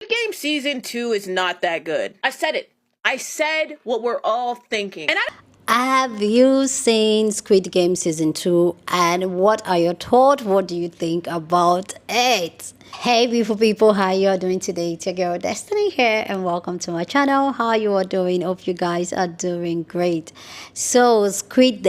Game season 2 is not that good. I said it. I said what we're all thinking. And Have you seen Squid Game Season 2 and what are your thoughts? What do you think about it? Hey beautiful people, how you are doing today? It's your girl Destiny here and welcome to my channel. How you are doing? Hope you guys are doing great. So Squid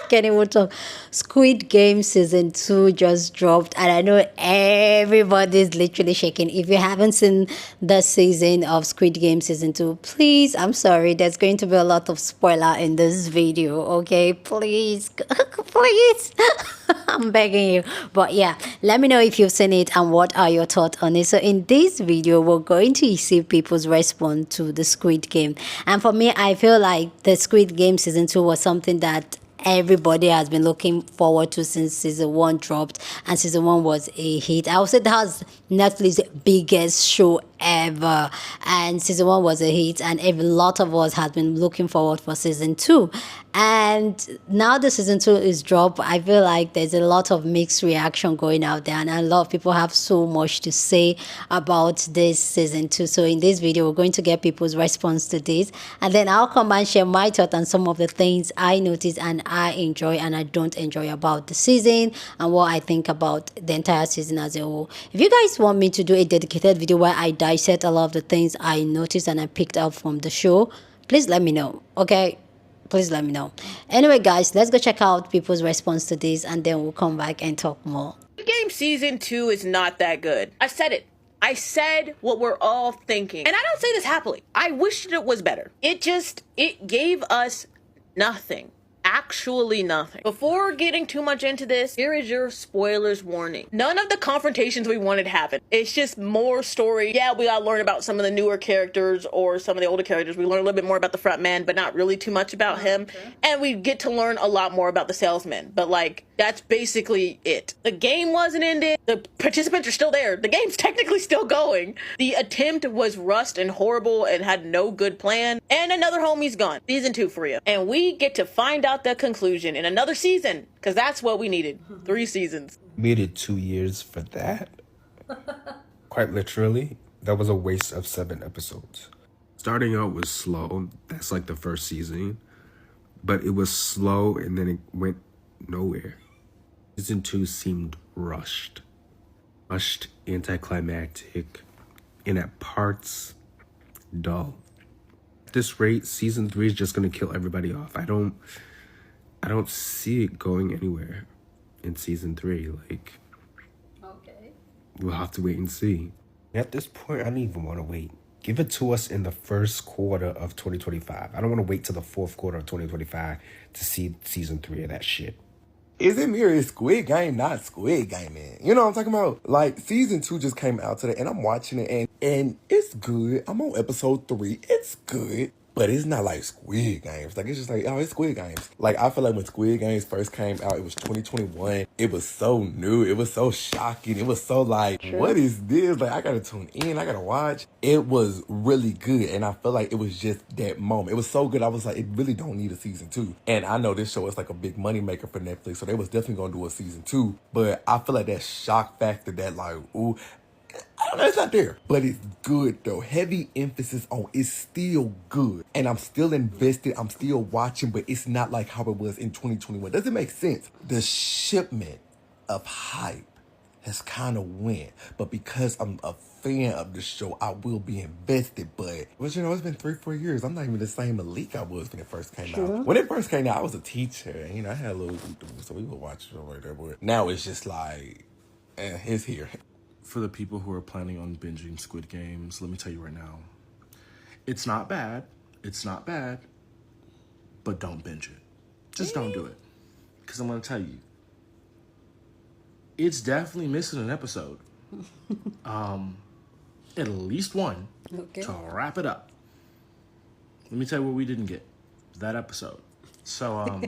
can't even talk. Squid Game Season 2 just dropped, and I know everybody's literally shaking. If you haven't seen the season of Squid Game Season 2, please, I'm sorry, there's going to be a lot of spoiler in this video, okay? Please, please. I'm begging you. But yeah, let me know if you've seen it and what are your thoughts on it. So in this video, we're going to see people's response to the Squid Game. And for me, I feel like the Squid Game Season 2 was something that everybody has been looking forward to since season 1 dropped, and season 1 was a hit. I would say that was Netflix's biggest show ever, and season 1 was a hit, and a lot of us had been looking forward for season 2. And now the season 2 is dropped, I feel like there's a lot of mixed reaction going out there, and a lot of people have so much to say about this season 2. So in this video, we're going to get people's response to this, and then I'll come and share my thoughts on some of the things I noticed and I enjoy and I don't enjoy about the season, and what I think about the entire season as a whole. If you guys want me to do a dedicated video where I dissect a lot of the things I noticed and I picked up from the show, please let me know, okay? Please let me know. Anyway guys, let's go check out people's response to this and then we'll come back and talk more. Game season 2 is not that good. I said it. I said what we're all thinking. And I don't say this happily. I wished it was better. It gave us nothing. Actually nothing. Before getting too much into this, here is your spoilers warning. None of the confrontations we wanted happen. It's just more story. Yeah, we gotta learn about some of the newer characters or some of the older characters. We learn a little bit more about the front man, but not really too much about him. Okay. And we get to learn a lot more about the salesman. But like, that's basically it. The game wasn't ended. The participants are still there. The game's technically still going. The attempt was rushed and horrible and had no good plan. And another homie's gone. Season 2 for you. And we get to find out the conclusion in another season, because that's what we needed. 3 seasons. Waited 2 years for that? Quite literally, that was a waste of 7 episodes. Starting out was slow. That's like the first season. But it was slow and then it went nowhere. Season 2 seemed rushed. Rushed, anticlimactic, and at parts, dull. At this rate, season 3 is just gonna kill everybody off. I don't see it going anywhere in season 3. Like, okay, we'll have to wait and see. At this point, I don't even want to wait. Give it to us in the first quarter of 2025. I don't want to wait till the fourth quarter of 2025 to see season 3 of that shit. Is it mirror Squid Game, not Squid Game, man? You know what I'm talking about? Like, season 2 just came out today, and I'm watching it, and it's good. I'm on episode 3. It's good. But it's not like Squid Games. Like, it's just like, oh, it's Squid Games. Like, I feel like when Squid Games first came out, it was 2021. It was so new. It was so shocking. It was so like, what is this? Like, I gotta tune in. I gotta watch. It was really good. And I feel like it was just that moment. It was so good. I was like, it really don't need a season 2. And I know this show is like a big money maker for Netflix. So they was definitely gonna do a season 2. But I feel like that shock factor, that like, ooh, I don't know, it's not there. But it's good though. Heavy emphasis on it's still good. And I'm still invested. I'm still watching, but it's not like how it was in 2021. Does it make sense? The shipment of hype has kind of went. But because I'm a fan of the show, I will be invested. But you know, it's been 3-4 years. I'm not even the same Malik I was when it first came out. When it first came out, I was a teacher. And, you know, I had a little so we would watch it right there. But now it's just like, it's here. For the people who are planning on binging Squid Games, let me tell you right now, it's not bad. It's not bad, but don't binge it. Just don't do it. Because I'm going to tell you, it's definitely missing an episode. At least one, okay, to wrap it up. Let me tell you what we didn't get. That episode. So,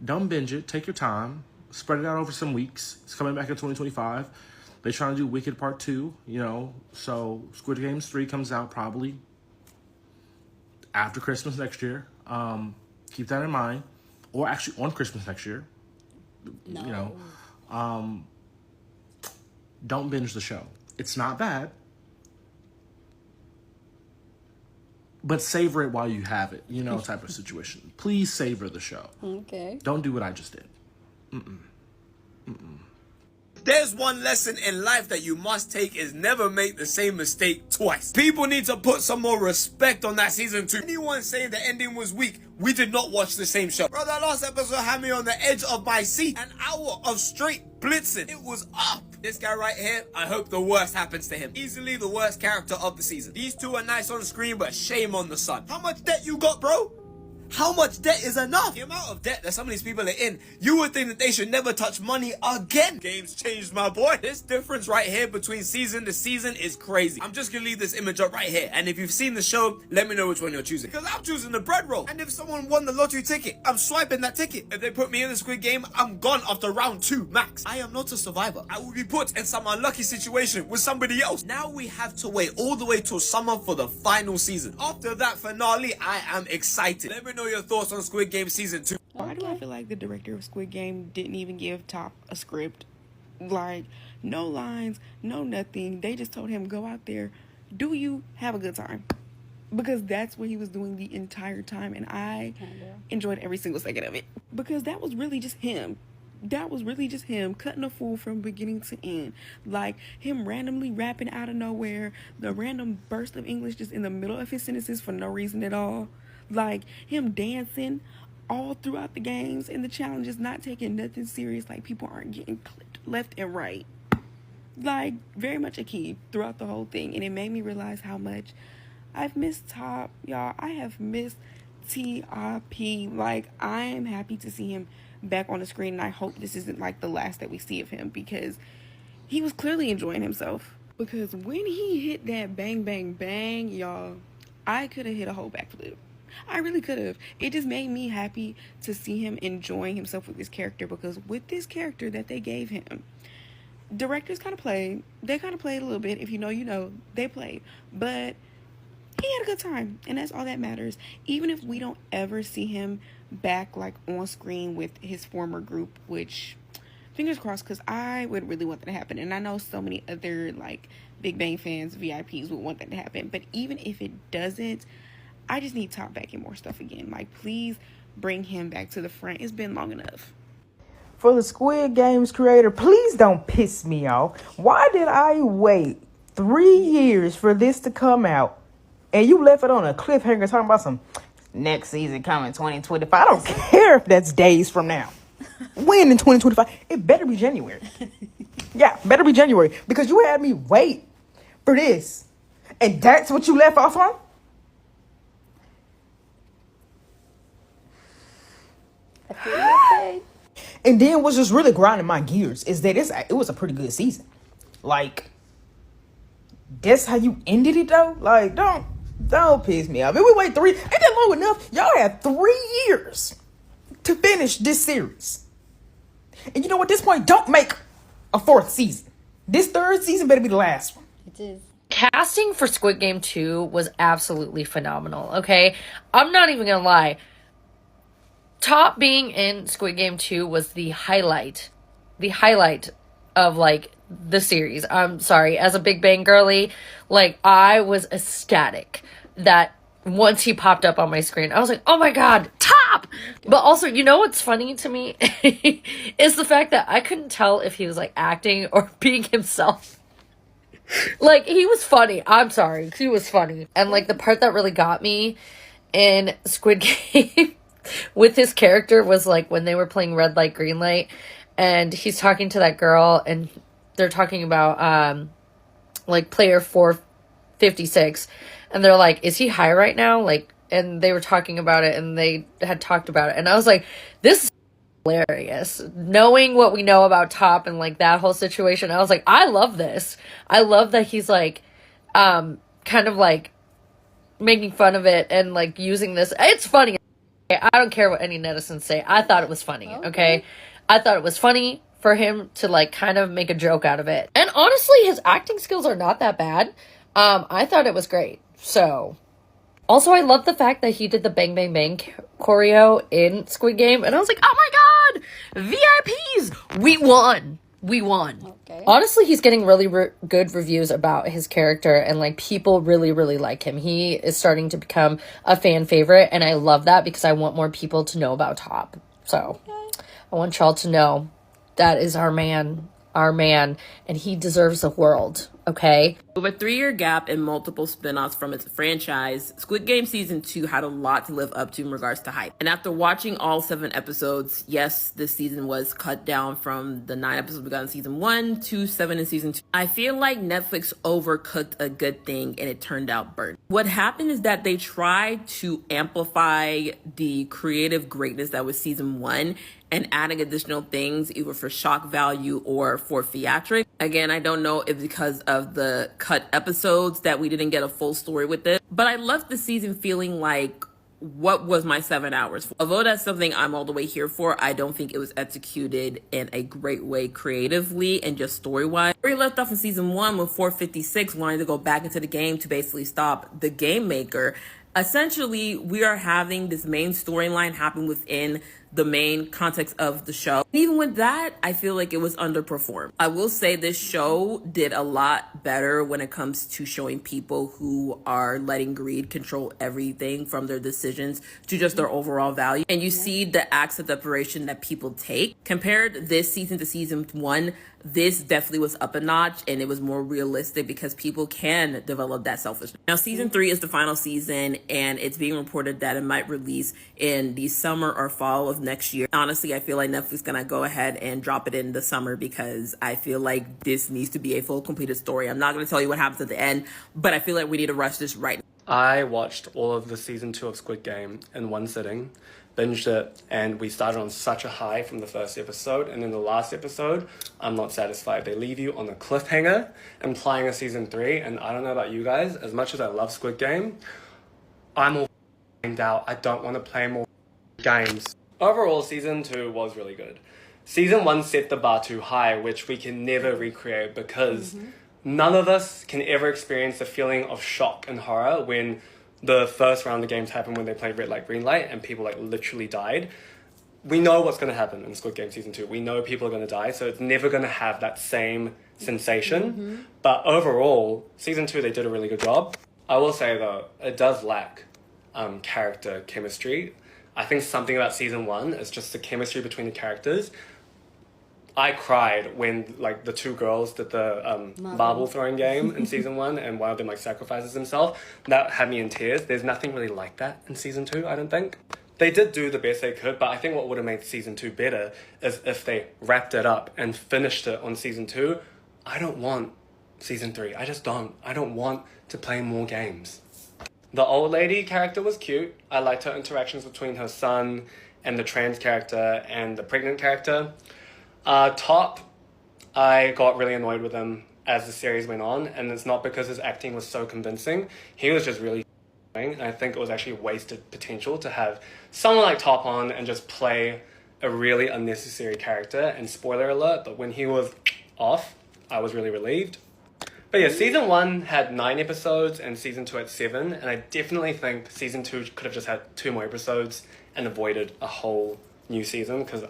don't binge it. Take your time. Spread it out over some weeks. It's coming back in 2025. They're trying to do Wicked Part 2, you know, so Squid Games 3 comes out probably after Christmas next year. Keep that in mind. Or actually on Christmas next year. No. You know, don't binge the show. It's not bad. But savor it while you have it, type of situation. Please savor the show. Okay. Don't do what I just did. There's one lesson in life that you must take is never make the same mistake twice. People need to put some more respect on that season 2. Anyone saying the ending was weak, we did not watch the same show. Bro, that last episode had me on the edge of my seat. An hour of straight blitzing. It was up. This guy right here, I hope the worst happens to him. Easily the worst character of the season. These two are nice on screen, but shame on the son. How much debt you got, bro? How much debt is enough? The amount of debt that some of these people are in, you would think that they should never touch money again. Games changed, my boy. This difference right here between season to season is crazy. I'm just gonna leave this image up right here. And if you've seen the show, let me know which one you're choosing. Because I'm choosing the bread roll. And if someone won the lottery ticket, I'm swiping that ticket. If they put me in the Squid Game, I'm gone after round 2, max. I am not a survivor. I will be put in some unlucky situation with somebody else. Now we have to wait all the way till summer for the final season. After that finale, I am excited. Let me know your thoughts on Squid Game season 2. Why do I feel like the director of Squid Game didn't even give Top a script? Like, no lines, no nothing. They just told him, go out there, do you have a good time? Because that's what he was doing the entire time, and I enjoyed every single second of it. Because that was really just him. That was really just him cutting a fool from beginning to end. Like, him randomly rapping out of nowhere, the random burst of English just in the middle of his sentences for no reason at all. Like, him dancing all throughout the games and the challenges, not taking nothing serious, like people aren't getting clipped left and right. Like, very much a key throughout the whole thing. And it made me realize how much I've missed Top, y'all. I have missed T.I.P. Like, I am happy to see him back on the screen, and I hope this isn't like the last that we see of him, because he was clearly enjoying himself. Because when he hit that bang, bang, bang, y'all, I could have hit a whole backflip. I really could have. It just made me happy to see him enjoying himself with this character, because with this character that they gave him, directors kind of played. They kind of played a little bit. If you know, you know, they played. But he had a good time, and that's all that matters. Even if we don't ever see him back, like, on screen with his former group, which, fingers crossed, because I would really want that to happen. And I know so many other, like, Big Bang fans, VIPs, would want that to happen. But even if it doesn't, I just need Top back in more stuff again. Like, please bring him back to the front. It's been long enough. For the Squid Games creator, please don't piss me off. Why did I wait 3 years for this to come out? And you left it on a cliffhanger talking about some next season coming 2025. I don't care if that's days from now. When in 2025? It better be January. Yeah, better be January. Because you had me wait for this. And that's what you left off on? And then what's just really grinding my gears is that it was a pretty good season. Like, that's how you ended it though? Like, don't piss me off. If we wait ain't that long enough? Y'all had 3 years to finish this series. And you know, at this point, don't make a 4th season. This 3rd season better be the last one. It is. Casting for Squid Game 2 was absolutely phenomenal, okay? I'm not even gonna lie. Top being in Squid Game 2 was the highlight of, like, the series. I'm sorry, as a Big Bang girly, like, I was ecstatic that once he popped up on my screen, I was like, oh my god, Top! But also, you know what's funny to me? Is the fact that I couldn't tell if he was, like, acting or being himself. Like, he was funny. I'm sorry, he was funny. And, like, the part that really got me in Squid Game with his character was, like, when they were playing red light, green light, and he's talking to that girl, and they're talking about, like, player 456, and they're like, is he high right now? Like, and they were talking about it, and they had talked about it, and I was like, this is hilarious. Knowing what we know about Top and, like, that whole situation, I was like, I love this. I love that he's, like, kind of, like, making fun of it and, like, using this. It's funny. I don't care what any netizens say. I thought it was funny, okay? I thought it was funny for him to, like, kind of make a joke out of it. And honestly, his acting skills are not that bad. I thought it was great. So, also, I love the fact that he did the Bang Bang Bang choreo in Squid Game. And I was like, oh my god! VIPs! We won! we won. Okay. Honestly, he's getting really good reviews about his character, and like people really, really like him. He is starting to become a fan favorite, and I love that because I want more people to know about Top. So I want y'all to know that is our man, and he deserves the world. Okay. With a 3-year gap and multiple spin-offs from its franchise, Squid Game Season 2 had a lot to live up to in regards to hype. And after watching all 7 episodes, yes, this season was cut down from the 9 episodes we got in Season 1 to 7 in Season 2. I feel like Netflix overcooked a good thing and it turned out burnt. What happened is that they tried to amplify the creative greatness that was Season 1 and adding additional things either for shock value or for theatrics. Again, I don't know if because of the cut episodes that we didn't get a full story with it, but I left the season feeling like, what was my 7 hours for? Although that's something I'm all the way here for, I don't think it was executed in a great way creatively and just story-wise. We left off in Season 1 with 456 wanting to go back into the game to basically stop the game maker. Essentially, we are having this main storyline happen within the main context of the show. And even with that, I feel like it was underperformed. I will say this show did a lot better when it comes to showing people who are letting greed control everything from their decisions to just their overall value. And you see the acts of desperation that people take. Compared this season to Season 1, this definitely was up a notch and it was more realistic because people can develop that selfishness. Now, Season 3 is the final season and it's being reported that it might release in the summer or fall of next year. Honestly, I feel like Netflix is gonna go ahead and drop it in the summer because I feel like this needs to be a full completed story. I'm not gonna tell you what happens at the end, but I feel like we need to rush this right now. I watched all of the Season 2 of Squid Game in one sitting, binged it, and we started on such a high from the first episode, and then the last episode, I'm not satisfied. They leave you on a cliffhanger, implying a Season 3, and I don't know about you guys, as much as I love Squid Game, I'm all out. I don't want to play more games. Overall, Season 2 was really good. Season 1 set the bar too high, which we can never recreate because none of us can ever experience the feeling of shock and horror when the first round of games happened when they played Red Light, Green Light and people like literally died. We know what's going to happen in Squid Game Season 2. We know people are going to die, so it's never going to have that same sensation. But overall, Season 2, they did a really good job. I will say though, it does lack character chemistry. I think something about Season 1 is just the chemistry between the characters. I cried when like the 2 girls did the marble throwing game in Season 1 and one of them like sacrifices himself. That had me in tears. There's nothing really like that in Season 2, I don't think. They did do the best they could, but I think what would have made Season 2 better is if they wrapped it up and finished it on Season 2. I don't want Season 3. I just don't. I don't want to play more games. The old lady character was cute. I liked her interactions between her son and the trans character and the pregnant character. Top, I got really annoyed with him as the series went on, and it's not because his acting was so convincing. He was just really and I think it was actually wasted potential to have someone like Top on and just play a really unnecessary character. And spoiler alert, but when he was off, I was really relieved. But yeah, Season 1 had 9 episodes and Season 2 had 7, and I definitely think Season 2 could have just had 2 more episodes and avoided a whole new season, because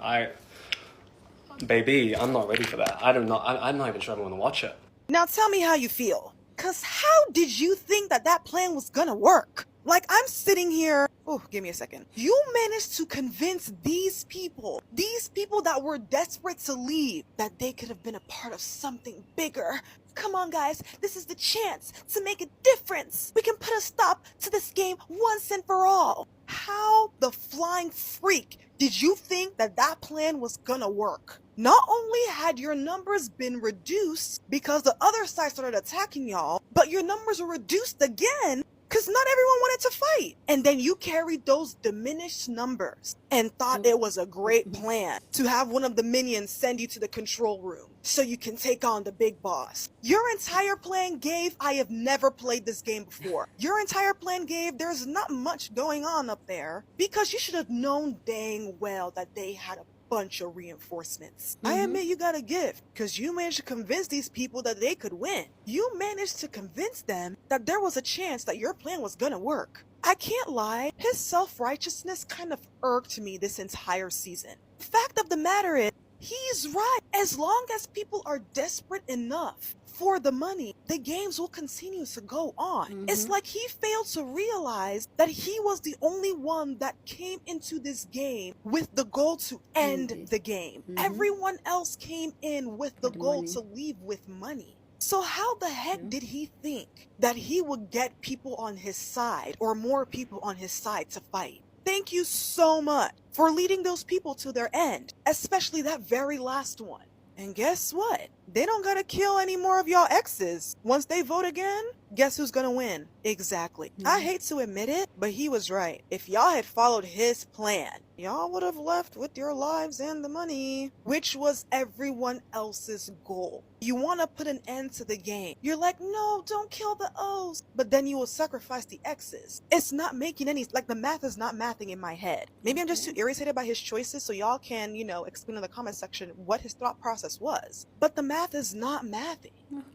baby, I'm not ready for that. I'm not even sure I want to watch it. Now tell me how you feel. Cause how did you think that plan was gonna work? Like, I'm sitting here, oh, give me a second. You managed to convince these people that were desperate to leave, that they could have been a part of something bigger. Come on, guys, this is the chance to make a difference. We can put a stop to this game once and for all. How the flying freak did you think that plan was gonna work? Not only had your numbers been reduced because the other side started attacking y'all, but your numbers were reduced again because not everyone wanted to fight. And then you carried those diminished numbers and thought it was a great plan to have one of the minions send you to the control room so you can take on the big boss. Your entire plan gave, I have never played this game before. Your entire plan gave, there's not much going on up there because you should have known dang well that they had a bunch of reinforcements. I admit you got a gift because you managed to convince these people that they could win. You managed to convince them that there was a chance that your plan was gonna work. I can't lie, his self-righteousness kind of irked me this entire season. The fact of the matter is, He's right. As long as people are desperate enough for the money, the games will continue to go on. It's like he failed to realize that he was the only one that came into this game with the goal to end the game. Everyone else came in with the goal to leave with money. So how the heck did he think that he would get people on his side or more people on his side to fight? Thank you so much for leading those people to their end, especially that very last one. And guess what? They don't gotta kill any more of y'all exes. Once they vote again, guess who's gonna win? Exactly. I hate to admit it, but he was right. If y'all had followed his plan, y'all would have left with your lives and the money, which was everyone else's goal. You want to put an end to the game. You're like, no, don't kill the O's. But then you will sacrifice the X's. It's not making any, like the math is not mathing in my head. Maybe I'm just too irritated by his choices, so y'all can, explain in the comment section what his thought process was. But the math is not mathing.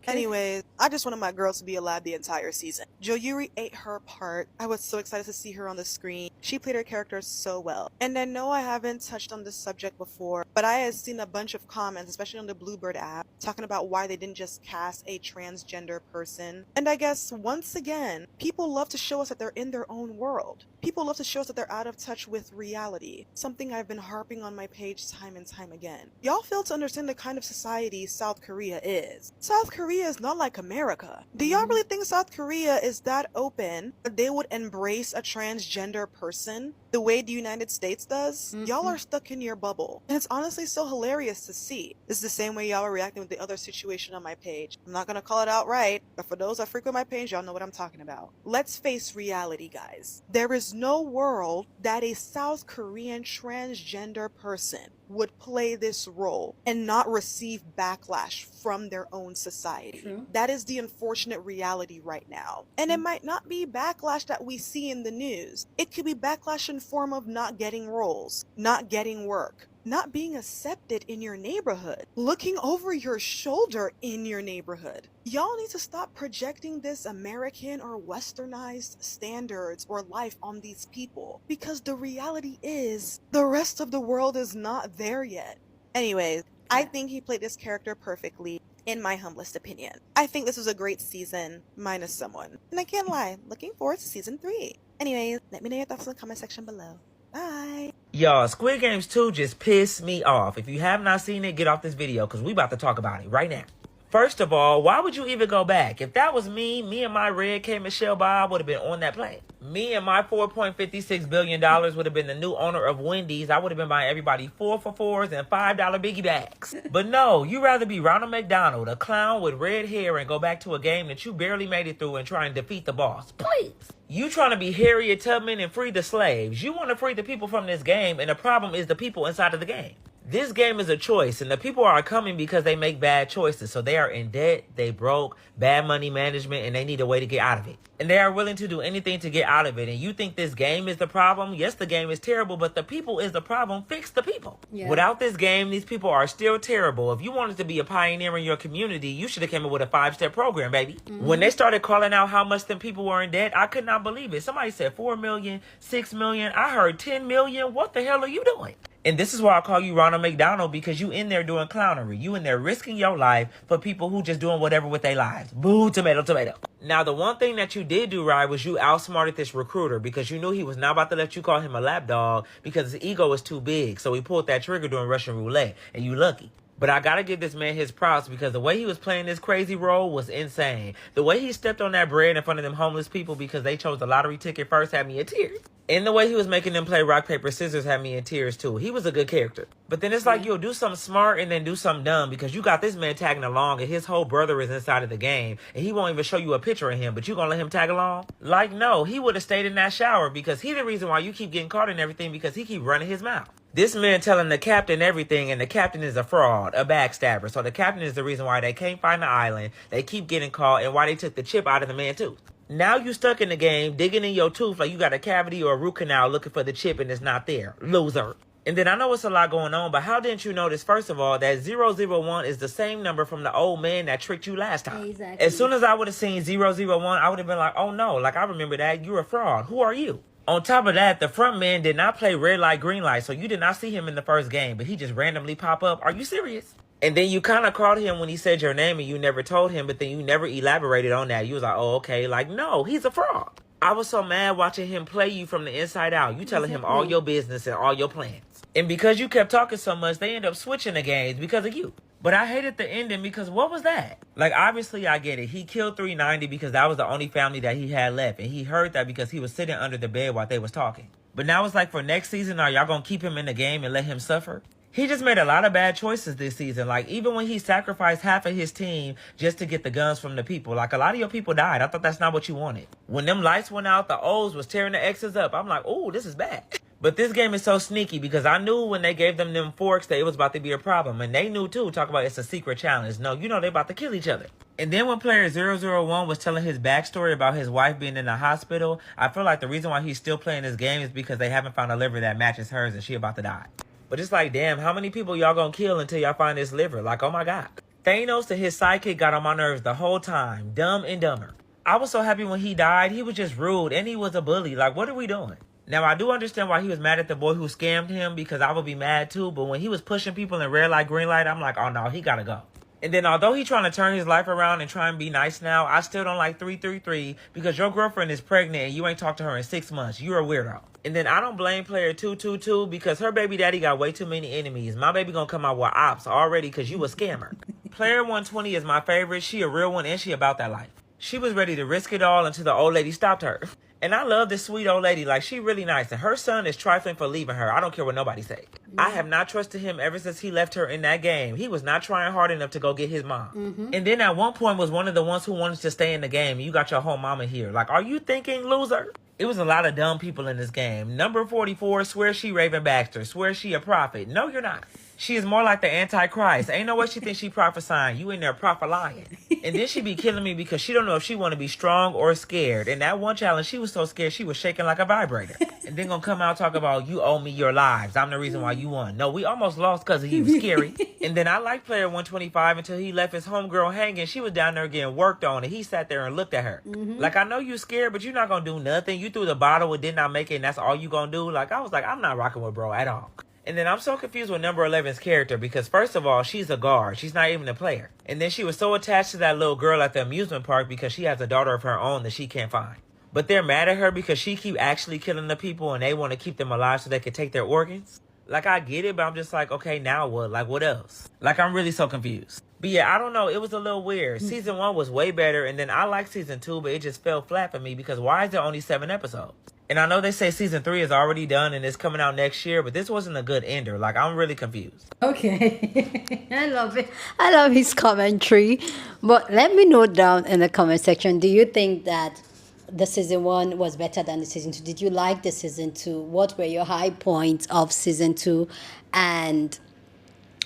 Anyways, I just wanted my girl to be alive the entire season. Joyuri ate her part. I was so excited to see her on the screen. She played her character so well. And I know I haven't touched on this subject before, but I had seen a bunch of comments, especially on the Bluebird app, talking about why they didn't just cast a transgender person. And I guess, once again, people love to show us that they're in their own world. People love to show us that they're out of touch with reality, something I've been harping on my page time and time again. Y'all fail to understand the kind of society South Korea is. South Korea is not like America. Do y'all really think South Korea is that open that they would embrace a transgender person the way the United States does? Y'all are stuck in your bubble. And it's honestly so hilarious to see. This is the same way y'all are reacting with the other situation on my page. I'm not gonna call it outright, but for those that frequent my page, y'all know what I'm talking about. Let's face reality, guys. There is no world that a South Korean transgender person would play this role and not receive backlash from their own society. That is the unfortunate reality right now. And it might not be backlash that we see in the news. It could be backlash in form of not getting roles, not getting work, not being accepted in your neighborhood, looking over your shoulder in your neighborhood. Y'all need to stop projecting this American or westernized standards or life on these people, because the reality is the rest of the world is not there yet. Anyways, I think he played this character perfectly, in my humblest opinion. I think this was a great season, minus someone. And I can't lie, looking forward to season 3. Anyways, let me know your thoughts in the comment section below. Bye. Y'all, Squid Games 2 just pissed me off. If you have not seen it, get off this video because we about to talk about it right now. First of all, why would you even go back? If that was me and my red K Michelle Bob would have been on that plane. Me and my $4.56 billion would have been the new owner of Wendy's. I would have been buying everybody 4 for $4s and $5 biggie bags. But no, you'd rather be Ronald McDonald, a clown with red hair, and go back to a game that you barely made it through and try and defeat the boss. Please. You trying to be Harriet Tubman and free the slaves. You want to free the people from this game, and the problem is the people inside of the game. This game is a choice, and the people are coming because they make bad choices. So they are in debt, they broke, bad money management, and they need a way to get out of it. And they are willing to do anything to get out of it. And you think this game is the problem? Yes, the game is terrible, but the people is the problem. Fix the people. Yeah. Without this game, these people are still terrible. If you wanted to be a pioneer in your community, you should have came up with a 5-step program, baby. When they started calling out how much them people were in debt, I could not believe it. Somebody said 4 million, 6 million. I heard 10 million. What the hell are you doing? And this is why I call you Ronald McDonald, because you in there doing clownery. You in there risking your life for people who just doing whatever with their lives. Boo, tomato, tomato. Now, the one thing that you did do right was you outsmarted this recruiter, because you knew he was not about to let you call him a lapdog because his ego is too big. So he pulled that trigger during Russian roulette, and you lucky. But I gotta give this man his props, because the way he was playing this crazy role was insane. The way he stepped on that bread in front of them homeless people because they chose the lottery ticket first had me in tears. And the way he was making them play rock, paper, scissors had me in tears too. He was a good character. But then it's like you'll do something smart and then do something dumb, because you got this man tagging along and his whole brother is inside of the game and he won't even show you a picture of him, but you gonna let him tag along? Like, no, he would have stayed in that shower, because he the reason why you keep getting caught in everything, because he keep running his mouth. This man telling the captain everything, and the captain is a fraud, a backstabber. So the captain is the reason why they can't find the island, they keep getting caught, and why they took the chip out of the man's tooth. Now you stuck in the game, digging in your tooth like you got a cavity or a root canal looking for the chip and it's not there. Loser. And then I know it's a lot going on, but how didn't you notice, first of all, that 001 is the same number from the old man that tricked you last time? Exactly. As soon as I would have seen 001, I would have been like, oh no, like I remember that, you're a fraud. Who are you? On top of that, the front man did not play red light, green light, so you did not see him in the first game, but he just randomly pop up. Are you serious? And then you kind of caught him when he said your name and you never told him, but then you never elaborated on that. You was like, oh, okay. Like, no, he's a fraud. I was so mad watching him play you from the inside out. You telling him all your business and all your plans. And because you kept talking so much, they end up switching the games because of you. But I hated the ending because what was that? Like, obviously, I get it. He killed 390 because that was the only family that he had left. And he heard that because he was sitting under the bed while they was talking. But now it's like, for next season, are y'all going to keep him in the game and let him suffer? He just made a lot of bad choices this season. Like, even when he sacrificed half of his team just to get the guns from the people. Like, a lot of your people died. I thought that's not what you wanted. When them lights went out, the O's was tearing the X's up. I'm like, oh, this is bad. But this game is so sneaky because I knew when they gave them forks that it was about to be a problem. And they knew too, talk about it's a secret challenge. No, you know they about to kill each other. And then when player 001 was telling his backstory about his wife being in the hospital, I feel like the reason why he's still playing this game is because they haven't found a liver that matches hers and she about to die. But it's like, damn, how many people y'all gonna kill until y'all find this liver? Like, oh my God. Thanos and his sidekick got on my nerves the whole time. Dumb and dumber. I was so happy when he died. He was just rude and he was a bully. Like, what are we doing? Now, I do understand why he was mad at the boy who scammed him because I would be mad too. But when he was pushing people in red light, green light, I'm like, oh no, he gotta go. And then although he's trying to turn his life around and try and be nice now, I still don't like 333 because your girlfriend is pregnant and you ain't talked to her in 6 months. You're a weirdo. And then I don't blame player 222 because her baby daddy got way too many enemies. My baby gonna come out with ops already because you a scammer. Player 120 is my favorite. She a real one and she about that life. She was ready to risk it all until the old lady stopped her. And I love this sweet old lady. Like, she really nice. And her son is trifling for leaving her. I don't care what nobody say. I have not trusted him ever since he left her in that game. He was not trying hard enough to go get his mom. And then at one point was one of the ones who wanted to stay in the game. You got your whole mama here. Like, are you thinking, loser? It was a lot of dumb people in this game. Number 44 swears she Raven Baxter. Swears she a prophet. No, you're not. She is more like the Antichrist. Ain't no way she thinks she prophesying. You in there prophet-lying. And then she be killing me because she don't know if she want to be strong or scared. And that one challenge, she was so scared she was shaking like a vibrator. And then gonna come out talk about, you owe me your lives. I'm the reason why you won. No, we almost lost because of you. Scary. And then I liked player 125 until he left his homegirl hanging. She was down there getting worked on and he sat there and looked at her. Like, I know you scared, but you're not gonna do nothing. You threw the bottle and did not make it and that's all you gonna do. Like, I was like, I'm not rocking with bro at all. And then I'm so confused with number 11's character because first of all, she's a guard. She's not even a player. And then she was so attached to that little girl at the amusement park because she has a daughter of her own that she can't find. But they're mad at her because she keep actually killing the people and they want to keep them alive so they can take their organs. Like, I get it, but I'm just like, okay, now what? Like, what else? Like, I'm really so confused. But yeah, I don't know. It was a little weird. Season 1 was way better. And then I liked season 2, but it just fell flat for me because why is there only 7 episodes? And I know they say season 3 is already done and it's coming out next year, but this wasn't a good ender. Like, I'm really confused. Okay. I love it. I love his commentary. But let me know down in the comment section, do you think that the season 1 was better than the season 2? Did you like the season 2? What were your high points of season 2? And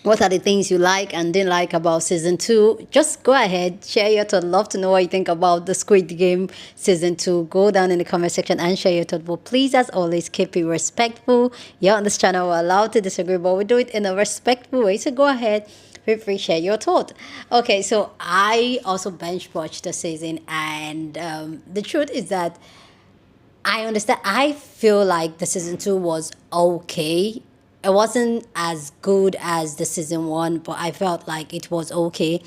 what are the things you like and didn't like about season 2? Just go ahead, share your thoughts. Love to know what you think about the Squid Game season 2. Go down in the comment section and share your thoughts. But please, as always, keep it respectful. You're on this channel, we're allowed to disagree, but we do it in a respectful way. So go ahead, feel free to share your thoughts. Okay, so I also bench watched the season, and the truth is that I understand. I feel like the season 2 was okay. It wasn't as good as the season 1, but I felt like it was okay.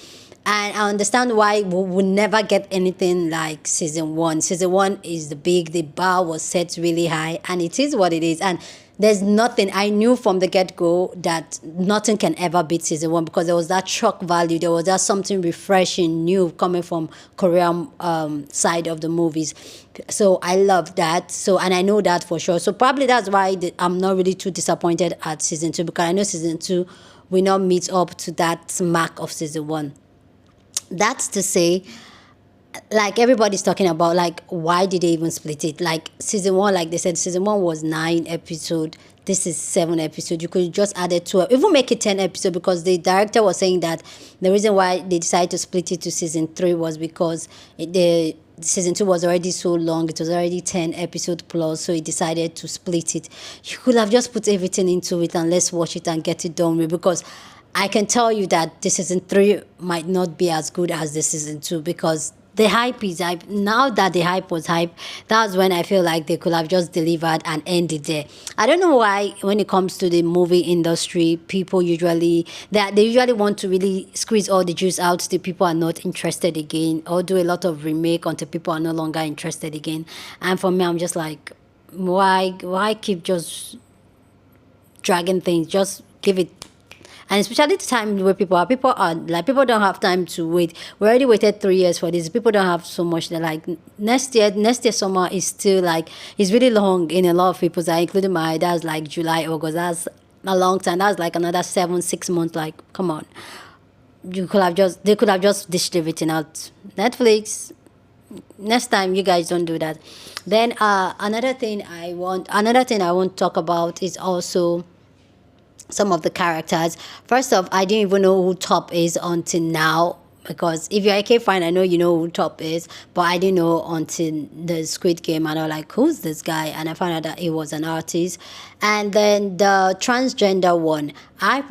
And I understand why we would never get anything like season 1. Season 1 is the bar was set really high, and it is what it is. And there's nothing, I knew from the get-go that nothing can ever beat season 1 because there was that shock value. There was that something refreshing, new coming from Korean side of the movies. So I love that. So, and I know that for sure. So probably that's why I'm not really too disappointed at season 2 because I know season 2 will not meet up to that mark of season 1. That's to say, like everybody's talking about, like, why did they even split it? Like season 1, like they said, season 1 was 9 episodes. This is 7 episodes. You could just add it to even make it 10 episodes because the director was saying that the reason why they decided to split it to season 3 was because the season 2 was already so long. It was already 10 episodes plus, so he decided to split it. You could have just put everything into it and let's watch it and get it done with, because I can tell you that the season 3 might not be as good as the season 2 because the hype is hype. Now that the hype was hype, that's when I feel like they could have just delivered and ended there. I don't know why when it comes to the movie industry, people usually they usually want to really squeeze all the juice out till people are not interested again, or do a lot of remake until people are no longer interested again. And for me, I'm just like, why keep just dragging things? Just give it. And especially the time where people are like, people don't have time to wait. We already waited 3 years for this. People don't have so much. They're like, next year summer is still like, it's really long in a lot of people's eye, including my, that's like July, August. That's a long time. That's like another 7, 6 months. Like, come on. They could have just dished everything out. Netflix, next time you guys don't do that. Then another thing I want to talk about is also some of the characters. First off, I didn't even know who Top is until now, because if you're a K fan, I know you know who Top is, but I didn't know until the Squid Game, and I was like, who's this guy? And I found out that he was an artist. And then the transgender one, I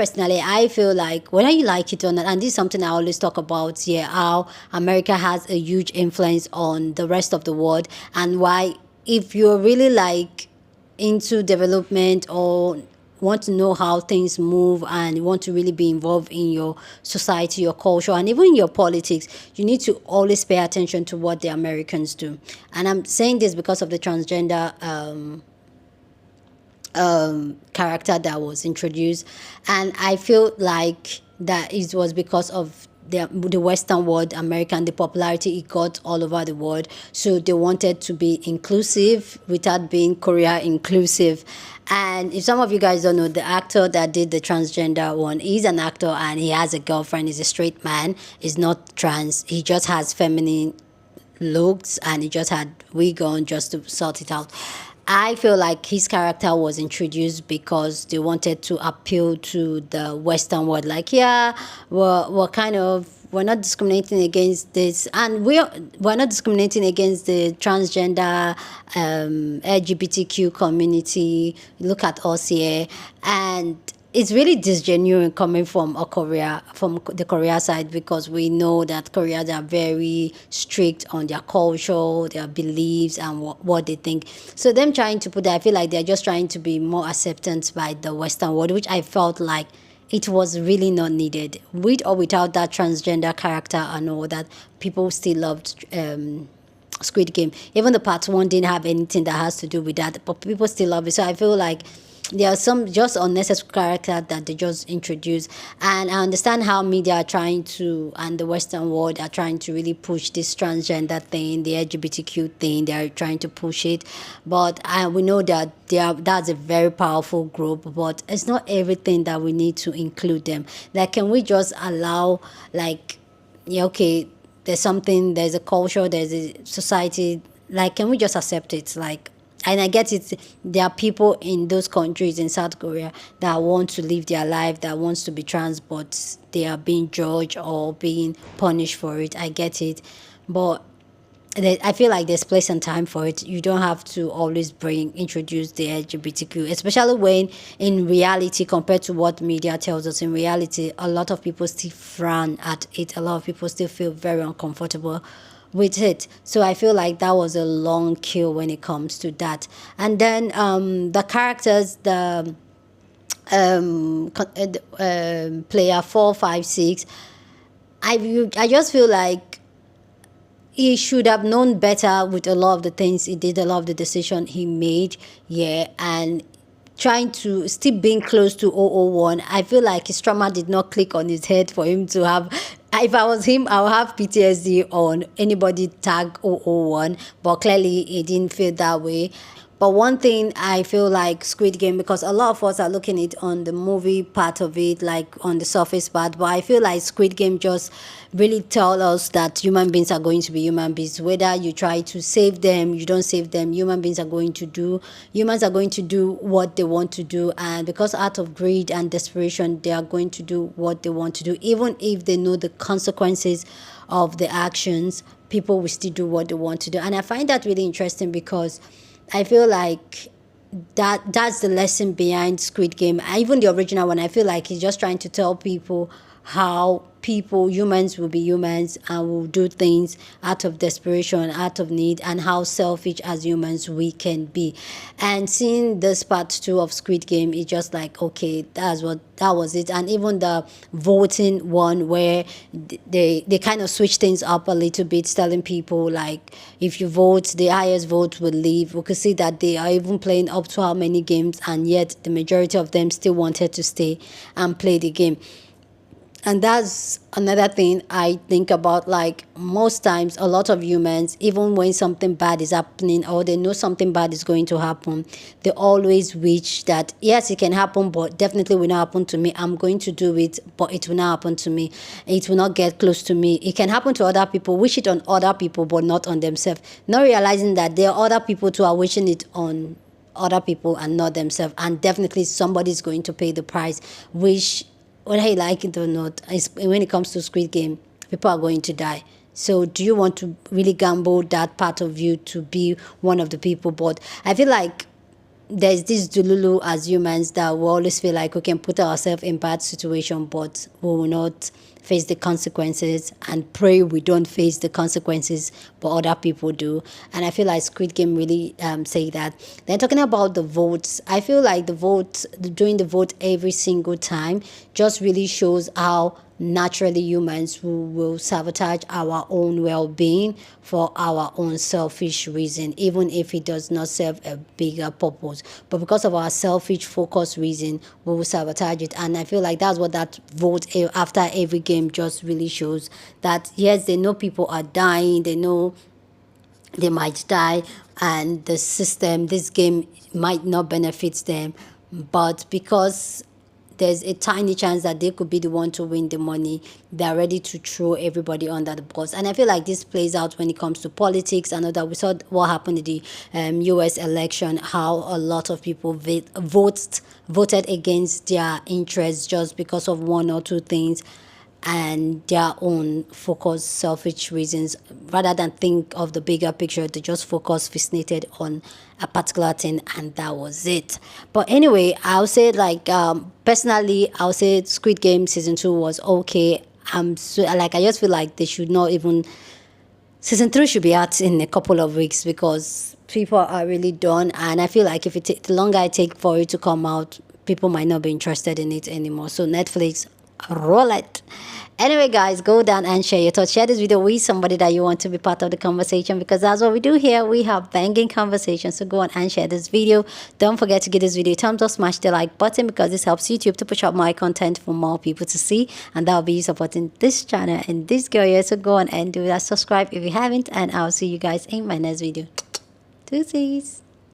feel like, whether you like it or not, and this is something I always talk about here, how America has a huge influence on the rest of the world, and why, if you're really like into development or want to know how things move and want to really be involved in your society, your culture, and even your politics, you need to always pay attention to what the Americans do. And I'm saying this because of the transgender character that was introduced, and I feel like that it was because of the Western world, American, the popularity it got all over the world. So they wanted to be inclusive without being Korea inclusive. And if some of you guys don't know, the actor that did the transgender one, he's an actor and he has a girlfriend. He's a straight man. He's not trans. He just has feminine looks and he just had wig on just to sort it out. I feel like his character was introduced because they wanted to appeal to the Western world. Like, yeah, we're not discriminating against this, and we're not discriminating against the transgender LGBTQ community. Look at us here, and it's really disgenuine coming from from the Korea side, because we know that Koreans are very strict on their culture, their beliefs, and what they think. So them trying to put that, I feel like they're just trying to be more acceptance by the Western world, which I felt like it was really not needed. With or without that transgender character and all that, people still loved Squid Game. Even the part 1 didn't have anything that has to do with that, but people still love it. So I feel like there are some just unnecessary characters that they just introduce. And I understand how media are trying to, and the Western world are trying to really push this transgender thing, the LGBTQ thing. They are trying to push it. But we know that that's a very powerful group, but it's not everything that we need to include them. Like, can we just allow, like, yeah, okay, there's a culture, there's a society, like, can we just accept it? Like, and I get it, there are people in those countries, in South Korea, that want to live their life, that wants to be trans, but they are being judged or being punished for it. I get it. But I feel like there's place and time for it. You don't have to always introduce the LGBTQ, especially when in reality, compared to what media tells us, in reality, a lot of people still frown at it. A lot of people still feel very uncomfortable with it. So I feel like that was a long kill when it comes to that. And then the characters, the player 4, 5, 6, I just feel like he should have known better with a lot of the things he did, a lot of the decision he made, yeah, and trying to still being close to 001. I feel like his trauma did not click on his head for him to have. If I was him, I would have PTSD on anybody tag 001, but clearly he didn't feel that way. But one thing I feel like Squid Game, because a lot of us are looking at it on the movie part of it, like on the surface part, but I feel like Squid Game just really tell us that human beings are going to be human beings. Whether you try to save them, you don't save them, humans are going to do what they want to do. And because out of greed and desperation, they are going to do what they want to do. Even if they know the consequences of the actions, people will still do what they want to do. And I find that really interesting, because I feel like that's the lesson behind Squid Game. Even the original one, I feel like he's just trying to tell people how humans will be humans and will do things out of desperation, out of need, and how selfish as humans we can be. And seeing this part 2 of Squid Game, it's just like, okay, that was it. And even the voting one, where they kind of switch things up a little bit, telling people like, if you vote, the highest vote will leave. We could see that they are even playing up to how many games, and yet the majority of them still wanted to stay and play the game. And that's another thing I think about. Like, most times, a lot of humans, even when something bad is happening or they know something bad is going to happen, they always wish that, yes, it can happen, but definitely will not happen to me. I'm going to do it, but it will not happen to me. It will not get close to me. It can happen to other people, wish it on other people, but not on themselves. Not realizing that there are other people who are wishing it on other people and not themselves. And definitely somebody's going to pay the price, which, whether you like it or not, when it comes to Squid Game, people are going to die. So do you want to really gamble that part of you to be one of the people? But I feel like there's this delulu as humans that we always feel like we can put ourselves in bad situation, but we will not face the consequences, and pray we don't face the consequences, but other people do. And I feel like Squid Game really say that. Then talking about the votes, I feel like doing the vote every single time just really shows how naturally humans who will sabotage our own well-being for our own selfish reason, even if it does not serve a bigger purpose. But because of our selfish focus reason, we will sabotage it. And I feel like that's what that vote after every game just really shows, that yes, they know people are dying, they know they might die, and the system, this game might not benefit them, but because there's a tiny chance that they could be the one to win the money, they're ready to throw everybody under the bus. And I feel like this plays out when it comes to politics. I know that we saw what happened in the US election, how a lot of people voted against their interests just because of one or two things and their own focused selfish reasons. Rather than think of the bigger picture, they just fixated on a particular thing, and that was it. But anyway, I'll say, like, personally, I'll say Squid Game season 2 was okay. I just feel like they should not even, season 3 should be out in a couple of weeks, because people are really done. And I feel like if the longer it takes for it to come out, people might not be interested in it anymore. So Netflix, roll it. Anyway, guys, go down and share your thoughts. Share this video with somebody that you want to be part of the conversation, because that's what we do here. We have banging conversations. So go on and share this video. Don't forget to give this video a thumbs up, smash the like button, because this helps YouTube to push out my content for more people to see, and that will be you supporting this channel and this girl here. So go on and do that. Subscribe if you haven't, and I'll see you guys in my next video. Deuces.